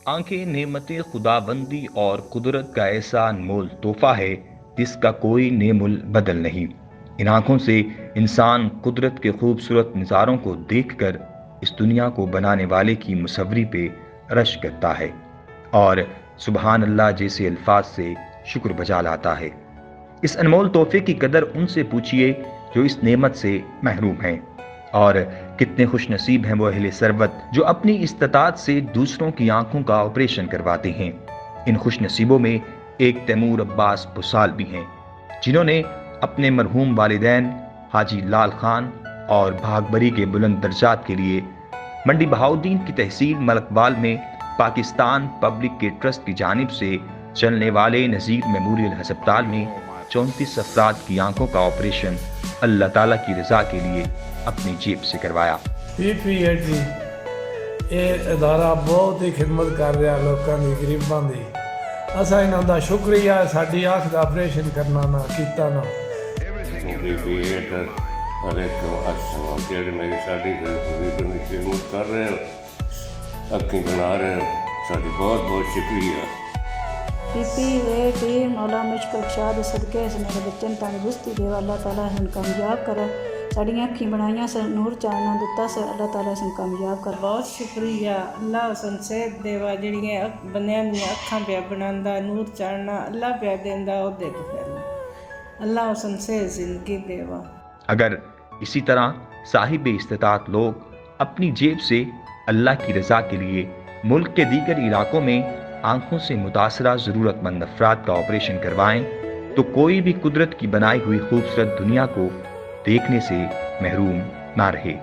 आंखें नेमत खुदाबंदी और कुदरत का ऐसा अनमोल तोहफा है जिसका कोई नेमुल बदल नहीं। इन आंखों से इंसान कुदरत के खूबसूरत नज़ारों को देखकर इस दुनिया को बनाने वाले की मुसव्वरी पे रश करता है और सुबहान अल्लाह जैसे अल्फाज से शुक्र बजा लाता है। इस अनमोल तोहफे की कदर उनसे पूछिए जो इस नेमत से महरूम हैं, और कितने खुश नसीब हैं वो अहले सरवत जो अपनी इस्तात से दूसरों की आंखों का ऑपरेशन करवाते हैं। इन खुश नसीबों में एक तैमूर अब्बास बुसाल भी हैं जिन्होंने अपने मरहूम वालिदैन हाजी लाल खान और भागबरी के बुलंद दर्जात के लिए मंडी बहाउद्दीन की तहसील मलकवाल में पाकिस्तान पब्लिक के ट्रस्ट की जानिब से चलने वाले नज़ीर मेमोरियल हस्पताल में 34 अफराद की आंखों का ऑपरेशन अल्लाह ताला की रजा के लिए अपनी जेब से करवाया। PPAD ਇਹ ਅਦਾਰਾ ਬਹੁਤ ਹੀ ਖਿਦਮਤ ਕਰ ਰਿਹਾ ਲੋਕਾਂ ਦੀ, ਗਰੀਬਾਂ ਦੀ। ਅਸਾਂ ਇਹਨਾਂ ਦਾ ਸ਼ੁਕਰੀਆ, ਸਾਡੀ ਅੱਖ ਦਾ ਆਪਰੇਸ਼ਨ ਕਰਨਾ ਨਾ ਕੀਤਾ ਨਾ। हर एक ਜਿਹੜੇ ਮੇਰੀ ਸਾਡੀ ਗਰੀਬਾਂ ਦੀ ਖਿਦਮਤ ਕਰ ਰਹੇ ਹੋ, ਅੱਖੀਂ ਬਣਾ ਰਹੇ ਹੋ, ਸਾਡੀ ਬਹੁਤ ਬਹੁਤ ਸ਼ੁਕਰੀਆ। PPAD मौला मुश्किल कुशा दे सदके मेरे बच्चे ने तंदुरुस्ती दे, अल्लाह ताला हम कामयाब करे। साड़ियाँ अखी बनाइया से नूर चानना दिता से अल्लाह ताला हम कामयाब कर। बहुत शुक्रिया अल्लाह सन सेहत देवा जड़ियाँ बंदियां दियां अखां पिया बनांदा, नूर चाड़ना अल्लाह पिया देंदा, ओहदे फिरना अल्लाह सन सेहत जिंदगी देवा। अगर इसी तरह साहिब इस्तात लोग अपनी जेब से अल्लाह की रजा के लिए मुल्क के दीगर इलाकों में आंखों से मुतासरा ज़रूरतमंद अफराद का ऑपरेशन करवाएं तो कोई भी कुदरत की बनाई हुई खूबसूरत दुनिया को देखने से महरूम ना रहे।